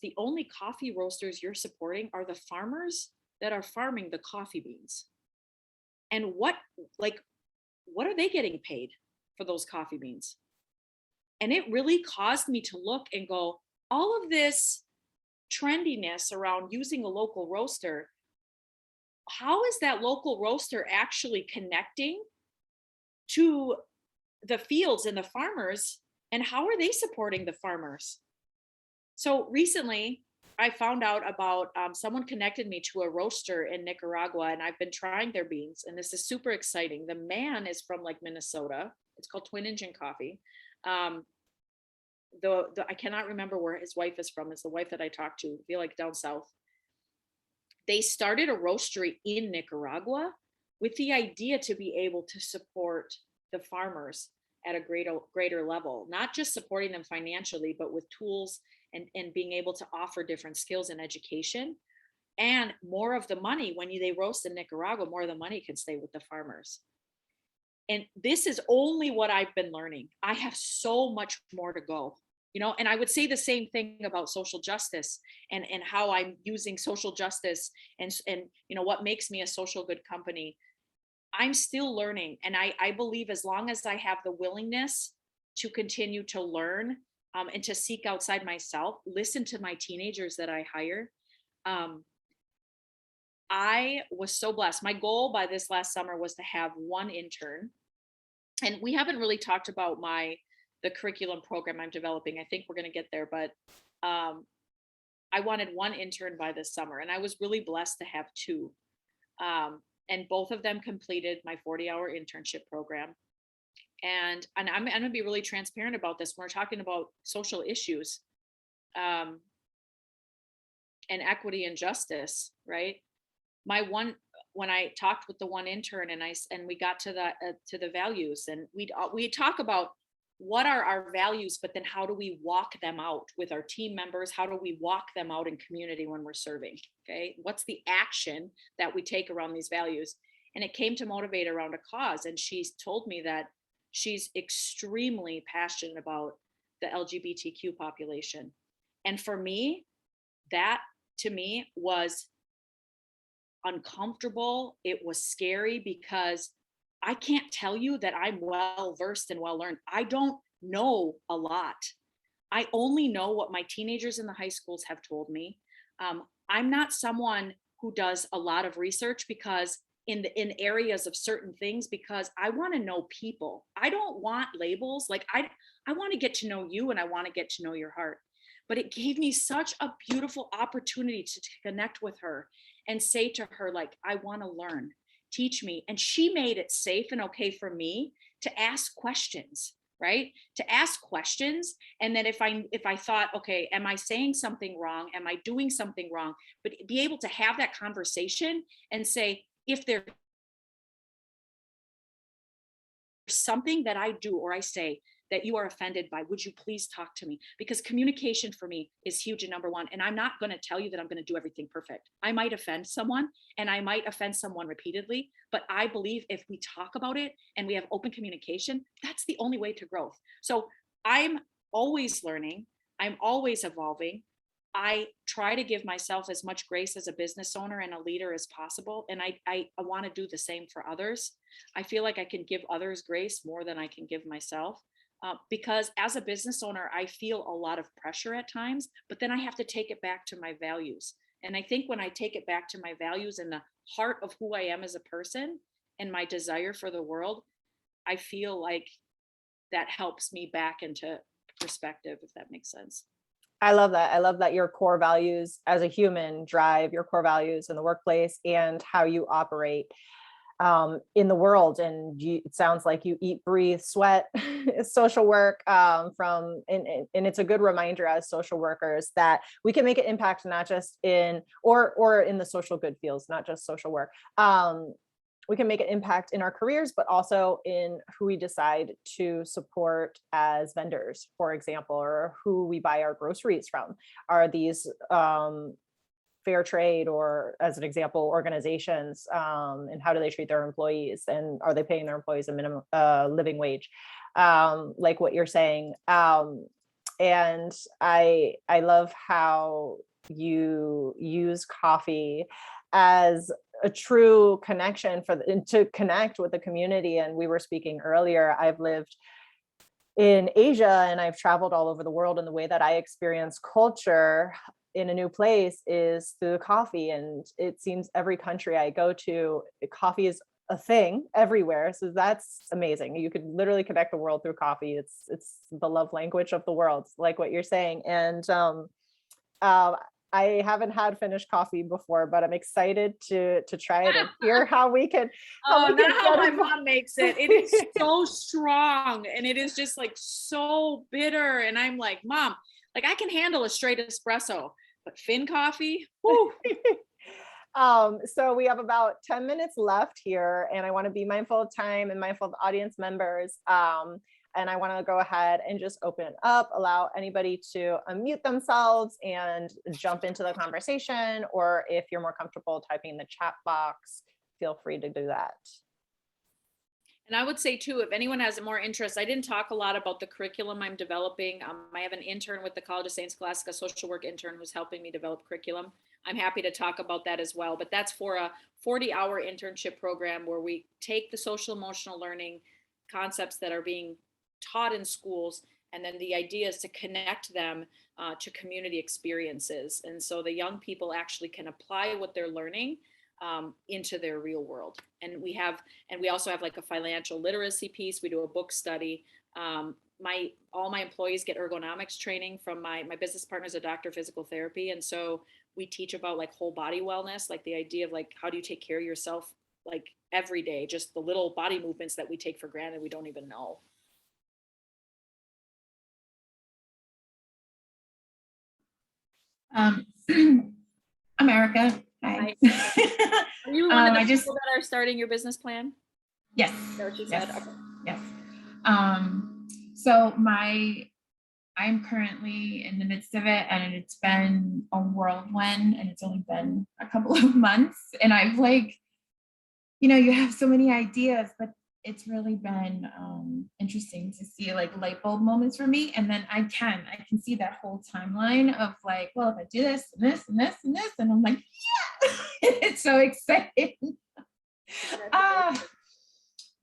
you're supporting are the farmers that are farming the coffee beans. And what are they getting paid for those coffee beans? And it really caused me to look and go, all of this trendiness around using a local roaster, how is that local roaster actually connecting to the fields and the farmers, and how are they supporting the farmers? So recently, I found out about someone connected me to a roaster in Nicaragua, and I've been trying their beans, and this is super exciting. The man is from like Minnesota. It's called Twin Engine Coffee. Um, the I cannot remember where his wife is from. It's the wife that I talked to. I feel like down south. They started a roastery in Nicaragua with the idea to be able to support the farmers at a greater level, not just supporting them financially, but with tools and being able to offer different skills and education. And more of the money, when they roast in Nicaragua, more of the money can stay with the farmers. And this is only what I've been learning. I have so much more to go, and I would say the same thing about social justice and how I'm using social justice and what makes me a social good company. I'm still learning. And I believe as long as I have the willingness to continue to learn, and to seek outside myself, listen to my teenagers that I hire. I was so blessed. My goal by this last summer was to have one intern. And we haven't really talked about the curriculum program I'm developing. I think we're going to get there, but I wanted one intern by this summer, and I was really blessed to have two. And both of them completed my 40-hour internship program. And I'm going to be really transparent about this when we're talking about social issues, and equity and justice, right? When I talked with the one intern and we got to the values, and we talk about what are our values, but then how do we walk them out with our team members? How do we walk them out in community when we're serving? Okay. What's the action that we take around these values? And it came to motivate around a cause. And she's told me that she's extremely passionate about the LGBTQ population. And for me, that to me was uncomfortable. It was scary because I can't tell you that I'm well versed and well learned. I don't know a lot. I only know what my teenagers in the high schools have told me. I'm not someone who does a lot of research because in areas of certain things, because I want to know people. I don't want labels. Like I want to get to know you, and I want to get to know your heart. But it gave me such a beautiful opportunity to connect with her and say to her, like, I want to learn, teach me. And she made it safe and okay for me to ask questions, right? To ask questions. And then if I thought, okay, am I saying something wrong? Am I doing something wrong? But be able to have that conversation and say, if there's something that I do or I say that you are offended by, would you please talk to me? Because communication for me is huge and number one. And I'm not going to tell you that I'm going to do everything perfect. I might offend someone, and I might offend someone repeatedly, but I believe if we talk about it and we have open communication, that's the only way to growth. So I'm always learning. I'm always evolving. I try to give myself as much grace as a business owner and a leader as possible. And I want to do the same for others. I feel like I can give others grace more than I can give myself. Because as a business owner, I feel a lot of pressure at times, but then I have to take it back to my values. And I think when I take it back to my values and the heart of who I am as a person and my desire for the world, I feel like that helps me back into perspective, if that makes sense. I love that. I love that your core values as a human drive your core values in the workplace and how you operate in the world. And it sounds like you eat, breathe, sweat social work, and it's a good reminder as social workers that we can make an impact, not just in or in the social good fields, not just social work. We can make an impact in our careers, but also in who we decide to support as vendors, for example, or who we buy our groceries from. Are these fair trade, or as an example, organizations, and how do they treat their employees, and are they paying their employees a minimum living wage, like what you're saying. And I love how you use coffee as a true connection to connect with the community. And we were speaking earlier, I've lived in Asia and I've traveled all over the world, and the way that I experience culture in a new place is through coffee. And it seems every country I go to, coffee is a thing everywhere. So that's amazing. You could literally connect the world through coffee. It's the love language of the world, like what you're saying. And I haven't had Finnish coffee before, but I'm excited to try it and hear how we can Oh, not how my involved. mom makes it. It is so strong and it is just like so bitter. And I'm like, Mom, like I can handle a straight espresso, but Finn coffee, whoo. So we have about 10 minutes left here, and I want to be mindful of time and mindful of audience members. And I want to go ahead and just open it up, allow anybody to unmute themselves and jump into the conversation, or if you're more comfortable typing in the chat box, feel free to do that. And I would say too, if anyone has more interest, I didn't talk a lot about the curriculum I'm developing. I have an intern with the College of St. Scholastica, social work intern, who's helping me develop curriculum. I'm happy to talk about that as well, but that's for a 40-hour internship program where we take the social emotional learning concepts that are being taught in schools, and then the idea is to connect them to community experiences. And so the young people actually can apply what they're learning into their real world. And we also have like a financial literacy piece. We do a book study. All my employees get ergonomics training from my business partner is a doctor of physical therapy. And so we teach about like whole body wellness, like the idea of like, how do you take care of yourself like every day, just the little body movements that we take for granted, we don't even know. America. Hi. Are you one of the I people that are starting your business plan? Yes. Is that what you Yes. said? Okay. Yes. So I'm currently in the midst of it, and it's been a whirlwind, and it's only been a couple of months, and I've like, you have so many ideas, but it's really been interesting to see like light bulb moments for me. And then I can see that whole timeline of like, well, if I do this and this and this and this, and I'm like, yeah, it's so exciting.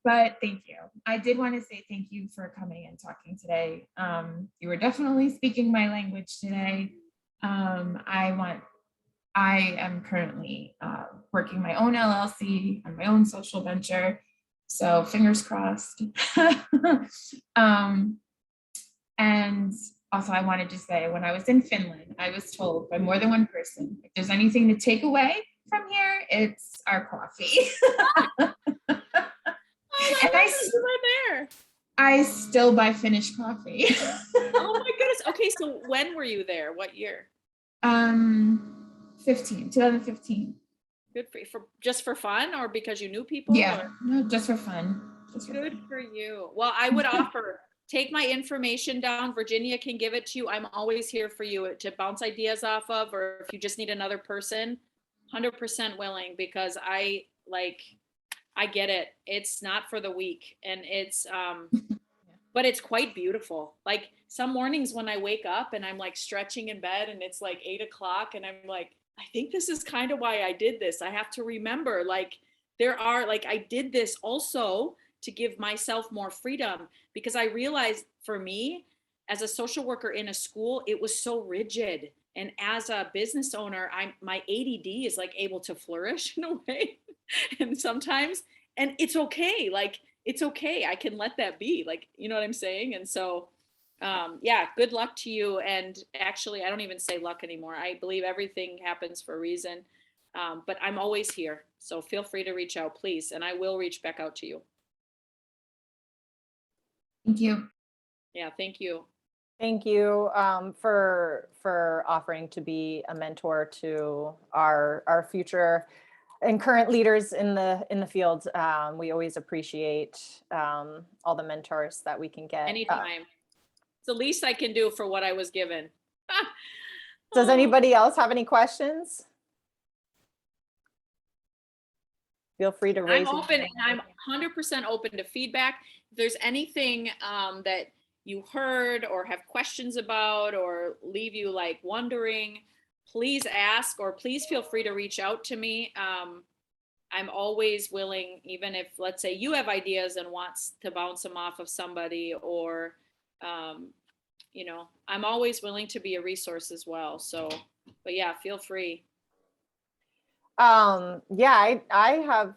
But thank you. I did want to say thank you for coming and talking today. You were definitely speaking my language today. I am currently working my own LLC on my own social venture. So fingers crossed. And also I wanted to say, when I was in Finland, I was told by more than one person, if there's anything to take away from here, it's our coffee. And I still buy Finnish coffee. Oh my goodness. Okay, so when were you there? What year? 2015. Good for you. Just for fun, or because you knew people? Yeah, Or? no, just for fun. Good for you. Well, I would offer, take my information down. Virginia can give it to you. I'm always here for you to bounce ideas off of, or if you just need another person, 100% willing, because I get it. It's not for the weak, and it's but it's quite beautiful. Like some mornings when I wake up and I'm like stretching in bed and it's like 8:00 and I'm like, I think this is kind of why I did this. I have to remember, like, I did this also to give myself more freedom, because I realized for me as a social worker in a school, it was so rigid. And as a business owner, my ADD is like able to flourish in a way. And sometimes, and it's okay. Like, it's okay. I can let that be, like, you know what I'm saying? And so, yeah, good luck to you. And actually, I don't even say luck anymore. I believe everything happens for a reason. But I'm always here. So feel free to reach out, please. And I will reach back out to you. Thank you. Yeah, thank you. Thank you for offering to be a mentor to our future and current leaders in the field. We always appreciate all the mentors that we can get. Anytime. It's the least I can do for what I was given. Does anybody else have any questions? Feel free to raise. I'm open, and I'm 100% open to feedback. If there's anything that you heard or have questions about or leave you like wondering, please ask, or please feel free to reach out to me. I'm always willing, even if, let's say, you have ideas and wants to bounce them off of somebody, or, I'm always willing to be a resource as well. So, but yeah, feel free. Yeah, I have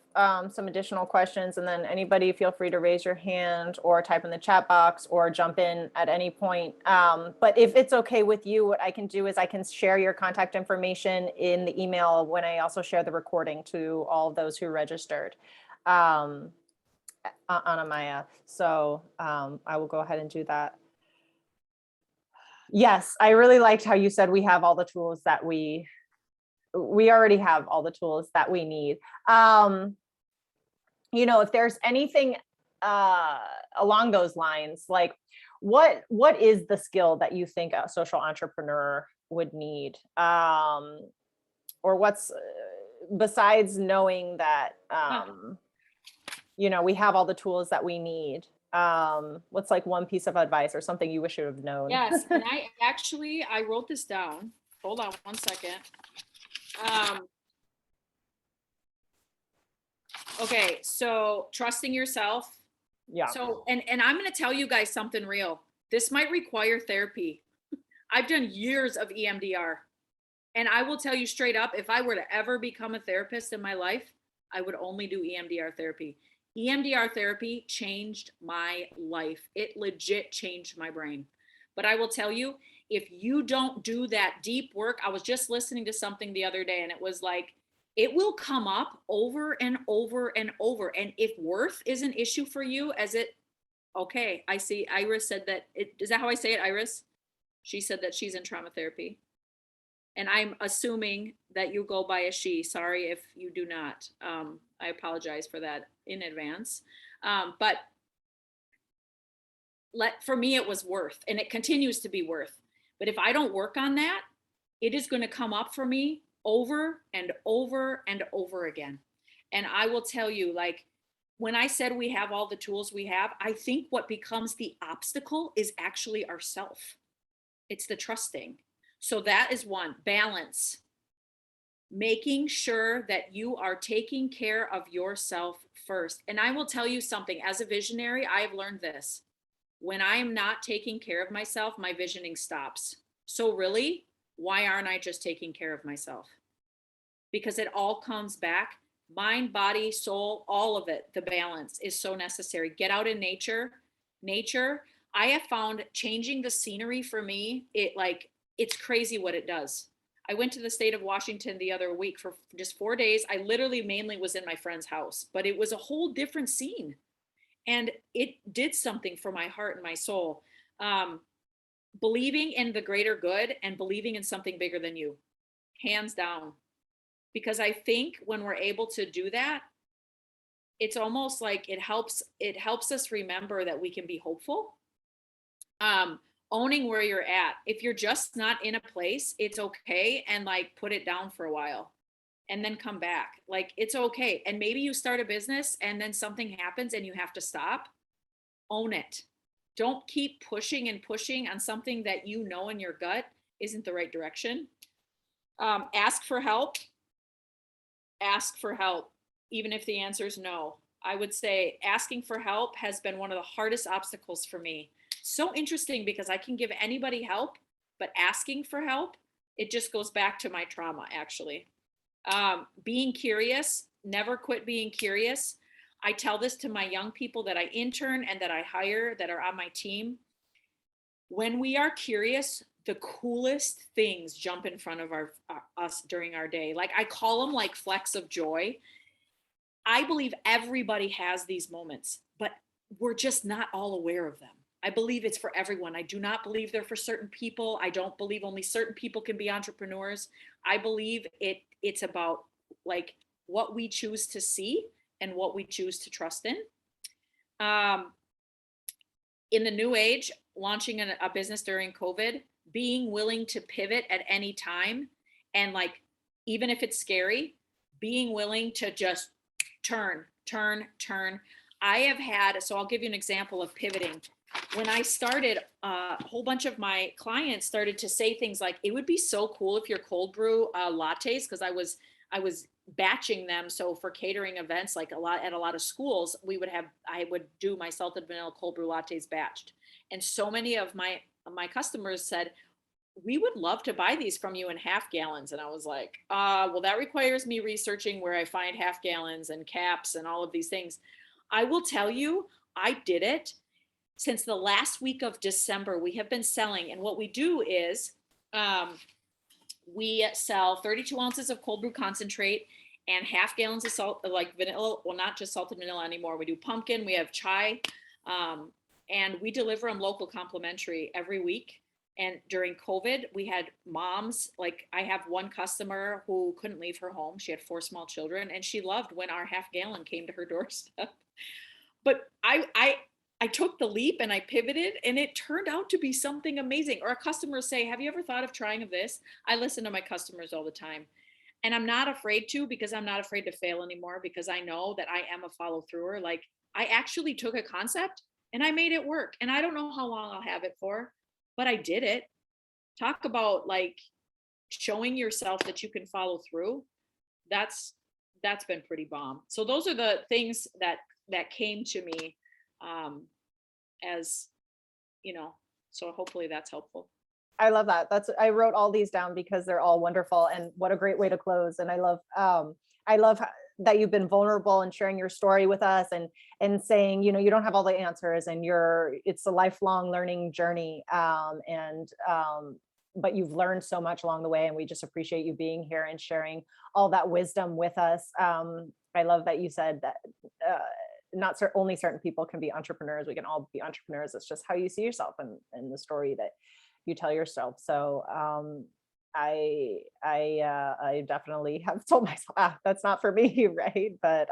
some additional questions, and then anybody feel free to raise your hand or type in the chat box or jump in at any point. But if it's okay with you, what I can do is I can share your contact information in the email when I also share the recording to all of those who registered. Anna-Maija. So I will go ahead and do that. Yes, I really liked how you said we have all the tools that we already have all the tools that we need. If there's anything along those lines, like what is the skill that you think a social entrepreneur would need? Or what's besides knowing that we have all the tools that we need. What's like one piece of advice or something you wish you would have known? Yes, and I wrote this down. Hold on one second. Okay, so trusting yourself. Yeah. So, and I'm going to tell you guys something real. This might require therapy. I've done years of EMDR. And I will tell you straight up, if I were to ever become a therapist in my life, I would only do EMDR therapy. EMDR therapy changed my life. It legit changed my brain. But I will tell you, if you don't do that deep work, I was just listening to something the other day and it was like, it will come up over and over and over. And if worth is an issue for you, okay, I see Iris said that, is that how I say it, Iris? She said that she's in trauma therapy. And I'm assuming that you go by a she. Sorry if you do not. I apologize for that in advance. But for me, it was worth, and it continues to be worth. But if I don't work on that, it is going to come up for me over and over and over again. And I will tell you, like, when I said we have all the tools we have, I think what becomes the obstacle is actually ourself. It's the trusting. So that is one. Balance. Making sure that you are taking care of yourself first. And I will tell you something, as a visionary, I have learned this. When I am not taking care of myself, my visioning stops. So really, why aren't I just taking care of myself? Because it all comes back. Mind, body, soul, all of it, the balance is so necessary. Get out in nature. I have found changing the scenery for me, it's crazy what it does. I went to the state of Washington the other week for just 4 days. I literally mainly was in my friend's house, but it was a whole different scene. And it did something for my heart and my soul. Believing in the greater good and believing in something bigger than you, hands down. Because I think when we're able to do that, it's almost like it helps us remember that we can be hopeful. Owning where you're at. If you're just not in a place, it's okay. And like, put it down for a while and then come back. Like, it's okay. And maybe you start a business and then something happens and you have to stop. Own it. Don't keep pushing and pushing on something that you know in your gut isn't the right direction. Ask for help. Ask for help, even if the answer is no. I would say asking for help has been one of the hardest obstacles for me. So interesting because I can give anybody help, but asking for help, it just goes back to my trauma, actually. Being curious, never quit being curious. I tell this to my young people that I intern and that I hire that are on my team. When we are curious, the coolest things jump in front of us during our day. Like, I call them like flecks of joy. I believe everybody has these moments, but we're just not all aware of them. I believe it's for everyone. I do not believe they're for certain people. I don't believe only certain people can be entrepreneurs. I believe it's about like what we choose to see and what we choose to trust in. In the new age, launching a business during COVID, being willing to pivot at any time, and like, even if it's scary, being willing to just turn. I have had, so I'll give you an example of pivoting. When I started, a whole bunch of my clients started to say things like, it would be so cool if your cold brew lattes, because I was batching them. So for catering events, like at a lot of schools, I would do my salted vanilla cold brew lattes batched. And so many of my customers said, we would love to buy these from you in half gallons. And I was like, well, that requires me researching where I find half gallons and caps and all of these things. I will tell you, I did it since the last week of December. We have been selling, and what we do is we sell 32 ounces of cold brew concentrate and half gallons of salt, like vanilla. Well, not just salted vanilla anymore. We do pumpkin, we have chai, and we deliver them local complimentary every week. And during COVID, we had moms, like I have one customer who couldn't leave her home. She had 4 small children, and she loved when our half gallon came to her doorstep. But I took the leap and I pivoted, and it turned out to be something amazing. Or a customer say, have you ever thought of trying of this? I listen to my customers all the time. And I'm not afraid to, because I'm not afraid to fail anymore, because I know that I am a follow througher. Like, I actually took a concept and I made it work. And I don't know how long I'll have it for, but I did it. Talk about like showing yourself that you can follow through. That's been pretty bomb. So those are the things that came to me as, so hopefully that's helpful. I love that. I wrote all these down because they're all wonderful, and what a great way to close. And I love that you've been vulnerable and sharing your story with us, and saying, you don't have all the answers, and it's a lifelong learning journey. But you've learned so much along the way, and we just appreciate you being here and sharing all that wisdom with us. I love that you said that not only certain people can be entrepreneurs, we can all be entrepreneurs. It's just how you see yourself and the story that you tell yourself. So I definitely have told myself, that's not for me, right? But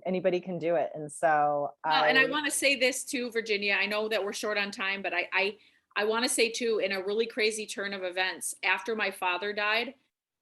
anybody can do it. And so and I want to say this too, Virginia. I know that we're short on time, but I want to say too, in a really crazy turn of events, after my father died,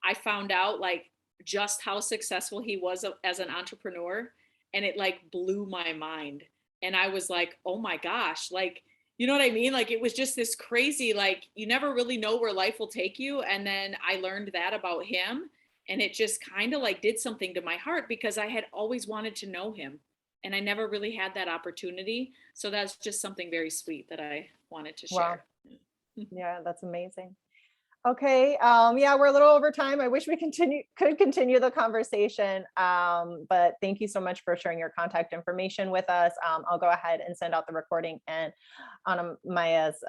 I found out like just how successful he was as an entrepreneur, and it like blew my mind. And I was like, oh my gosh, like, you know what I mean? Like, it was just this crazy, like, you never really know where life will take you. And then I learned that about him, and it just kind of like did something to my heart, because I had always wanted to know him and I never really had that opportunity. So that's just something very sweet that I wanted to share. Wow. Yeah, that's amazing. Okay. Yeah, we're a little over time. I wish we could continue the conversation. But thank you so much for sharing your contact information with us. I'll go ahead and send out the recording and AnnaMaija's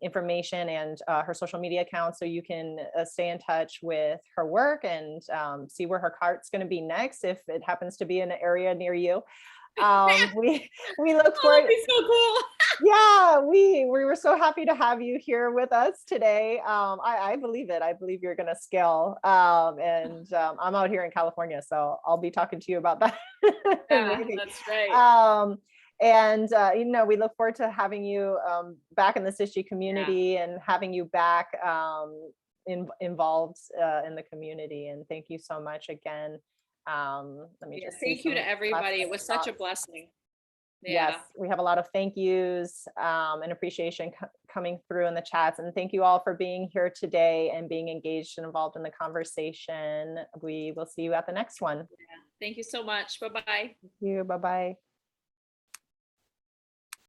information and her social media account, so you can stay in touch with her work and see where her cart's going to be next, if it happens to be in an area near you. We look forward. That'd be so cool. Yeah, we were so happy to have you here with us today. I believe it. I believe you're going to scale. I'm out here in California, so I'll be talking to you about that. Yeah, that's right. We look forward to having you back in the CISG community, and having you back involved in the community. And thank you so much again. Let me just thank you to everybody. It was such a blessing. Yes, we have a lot of thank yous and appreciation coming through in the chats. And thank you all for being here today and being engaged and involved in the conversation. We will see you at the next one. Thank you so much. Bye-bye. Thank you. Bye-bye.